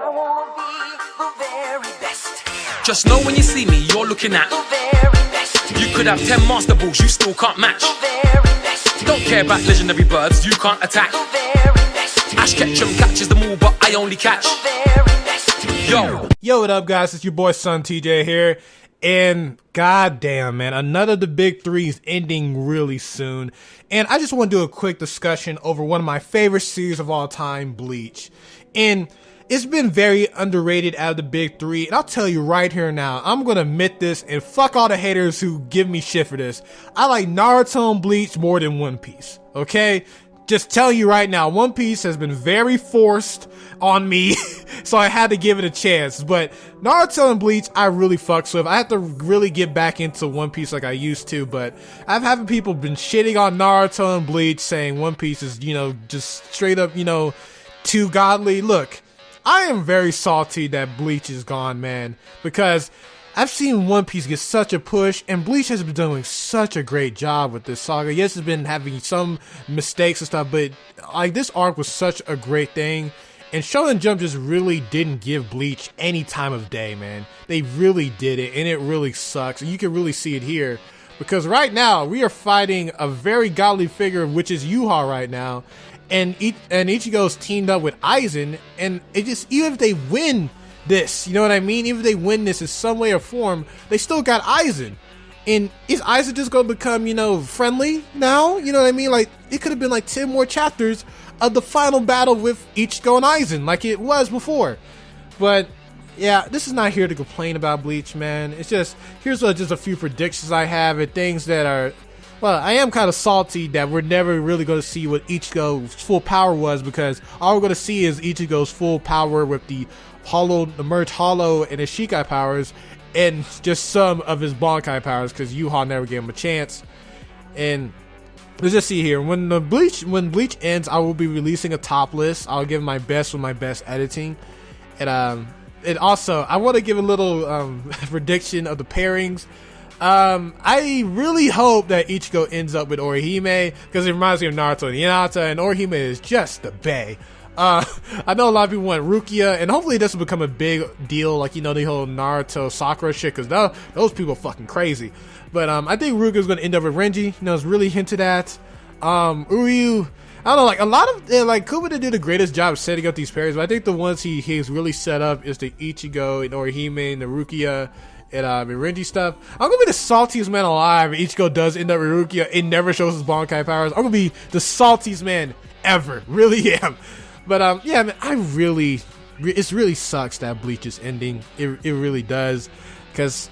wanna be the very best. Just know when you see me, you're looking at The very best. You could have 10 master balls, you still can't match. The very best. Don't care about legendary birds, you can't attack. The very best. Ash Ketchum catches them all, but I only catch. The very best. Yo, what up, guys? It's your boy Sontj here, and goddamn, man, another of the big three is ending really soon. And I just want to do a quick discussion over one of my favorite series of all time, Bleach. And it's been very underrated out of the big three, and I'll tell you right here now, I'm gonna admit this, and fuck all the haters who give me shit for this. I like Naruto and Bleach more than One Piece, okay? Just telling you right now, One Piece has been very forced on me, so I had to give it a chance. But Naruto and Bleach, I really fucks with. I have to really get back into One Piece like I used to, but I've having people been shitting on Naruto and Bleach, saying One Piece is, just straight up, too godly. Look, I am very salty that Bleach is gone, man, because I've seen One Piece get such a push, and Bleach has been doing such a great job with this saga. Yes, it's been having some mistakes and stuff, but like this arc was such a great thing. And Shonen Jump just really didn't give Bleach any time of day, man. They really did it, and it really sucks. And you can really see it here, because right now we are fighting a very godly figure, which is Yuha right now, and Ichigo's teamed up with Aizen, and it just, even if they win this, you know what I mean? Even if they win this in some way or form, they still got Aizen. And is Aizen just gonna become, friendly now? You know what I mean? Like, it could have been like 10 more chapters of the final battle with Ichigo and Aizen, like it was before. But yeah, this is not here to complain about Bleach, man. It's just, here's just a few predictions I have, and things that are, well, I am kind of salty that we're never really going to see what Ichigo's full power was, because all we're going to see is Ichigo's full power with the merged Hollow and his Shikai powers, and just some of his Bankai powers, because Yuha never gave him a chance. And let's just see here. When Bleach ends, I will be releasing a top list. I'll give my best with my best editing. And also, I want to give a little prediction of the pairings. I really hope that Ichigo ends up with Orihime, because it reminds me of Naruto and Hinata, and Orihime is just the bae. I know a lot of people want Rukia, and hopefully this will become a big deal, like, the whole Naruto Sakura shit, because those people are fucking crazy. But I think Ruka's going to end up with Renji. It's really hinted at. Uryu, I don't know, like, a lot of, Kubota did the greatest job of setting up these pairs, but I think the ones he's really set up is the Ichigo and Orihime and the Rukia and Renji stuff. I'm gonna be the saltiest man alive if Ichigo does end up with Rukia and never shows his Bankai powers. I'm gonna be the saltiest man ever, really am. But yeah, man, it really sucks that Bleach is ending. It really does, because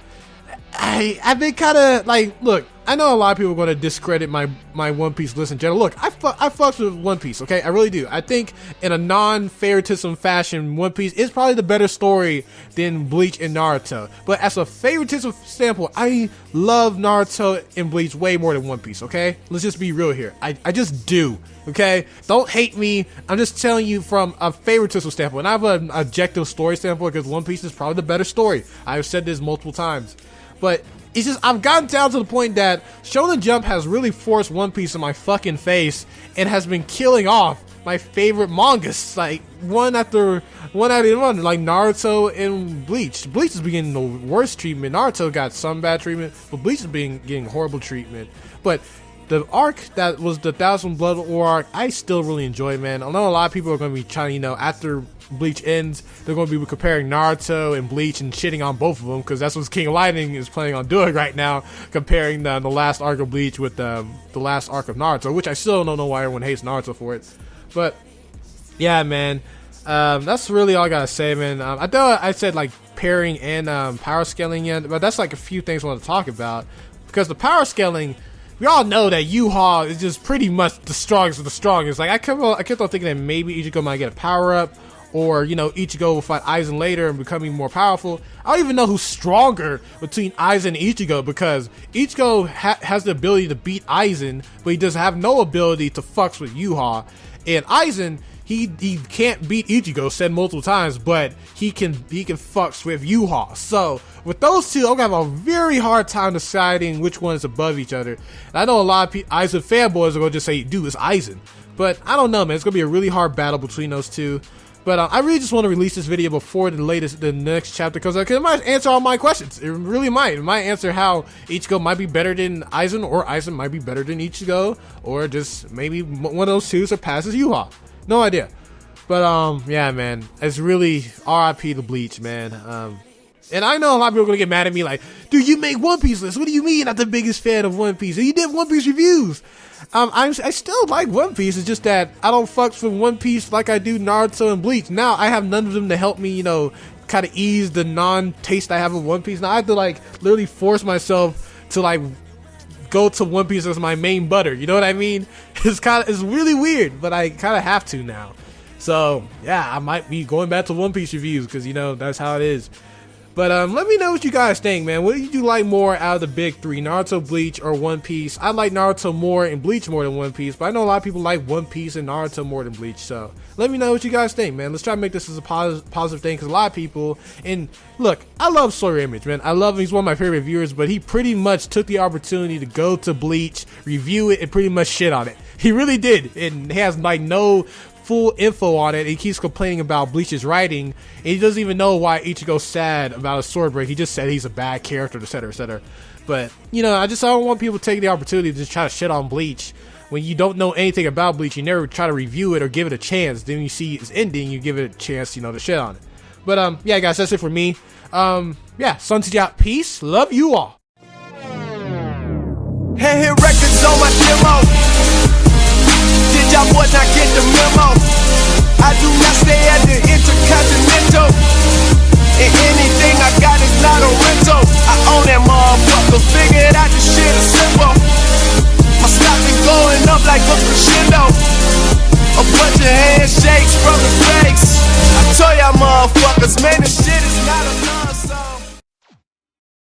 I've been kind of like, look, I know a lot of people are going to discredit my One Piece list in general. Look, I fucks with One Piece, okay? I really do. I think in a non-favoritism fashion, One Piece is probably the better story than Bleach and Naruto. But as a favoritism standpoint, I love Naruto and Bleach way more than One Piece, okay? Let's just be real here. I just do, okay? Don't hate me. I'm just telling you from a favoritism standpoint. I have an objective story standpoint, because One Piece is probably the better story. I've said this multiple times. But it's just, I've gotten down to the point that Shonen Jump has really forced One Piece in my fucking face, and has been killing off my favorite mangas, like one after one, like Naruto and Bleach. Bleach is getting the worst treatment. Naruto got some bad treatment, but Bleach is getting horrible treatment. But the arc that was the Thousand Blood War arc, I still really enjoy, man. I know a lot of people are going to be trying, after Bleach ends, they're going to be comparing Naruto and Bleach and shitting on both of them, because that's what King of Lightning is planning on doing right now, comparing the last arc of Bleach with the last arc of Naruto, which I still don't know why everyone hates Naruto for it. But yeah, man, that's really all I gotta say, man. I thought I said like pairing and power scaling yet, but that's like a few things I want to talk about, because the power scaling, we all know that Yuha is just pretty much the strongest of the strongest. Like, I kept on thinking that maybe Ichigo might get a power up, or Ichigo will fight Aizen later and becoming more powerful. I don't even know who's stronger between Aizen and Ichigo, because Ichigo has the ability to beat Aizen, but he does have no ability to fucks with Yuha. And Aizen, he can't beat Ichigo, said multiple times, but he can fucks with Yuha. So with those two, I'm gonna have a very hard time deciding which one is above each other. And I know a lot of Aizen fanboys are gonna just say, dude, it's Aizen. But I don't know, man. It's gonna be a really hard battle between those two. But I really just want to release this video before the next chapter because it might answer all my questions. It really might. It might answer how Ichigo might be better than Aizen, or Aizen might be better than Ichigo, or just maybe one of those two surpasses Yuha. No idea. But yeah, man, it's really R.I.P. the Bleach, man. And I know a lot of people are gonna get mad at me, like, dude, you make One Piece lists. What do you mean? I'm the biggest fan of One Piece. And you did One Piece reviews. I still like One Piece. It's just that I don't fuck with One Piece like I do Naruto and Bleach. Now I have none of them to help me, you know, kind of ease the non-taste I have of One Piece. Now I have to like literally force myself to like go to One Piece as my main butter. You know what I mean? It's really weird, but I kind of have to now. So yeah, I might be going back to One Piece reviews because, you know, that's how it is. But let me know what you guys think, man. What do you like more out of the big three, Naruto, Bleach, or One Piece? I like Naruto more and Bleach more than One Piece, but I know a lot of people like One Piece and Naruto more than Bleach. So let me know what you guys think, man. Let's try to make this as a positive thing, because a lot of people, and look, I love Story Image, man. I love him. He's one of my favorite reviewers, but he pretty much took the opportunity to go to Bleach, review it, and pretty much shit on it. He really did, and he has like no full info on it. He keeps complaining about Bleach's writing, and he doesn't even know why Ichigo's sad about a sword break. He just said he's a bad character, etc., etc. But you know, I don't want people to take the opportunity to just try to shit on Bleach when you don't know anything about Bleach. You never try to review it or give it a chance. Then you see its ending, you give it a chance, you know, to shit on it. But yeah, guys, that's it for me. Yeah, Sontj out. Peace. Love you all. Hit records on my demo. Did y'all boys not get the memo? I do not stay at the Intercontinental, and anything I got is not a rental. I own that motherfucker, figured out this shit is simple. My stock been going up like a crescendo. A bunch of handshakes from the fakes. I told y'all motherfuckers, man, this shit is not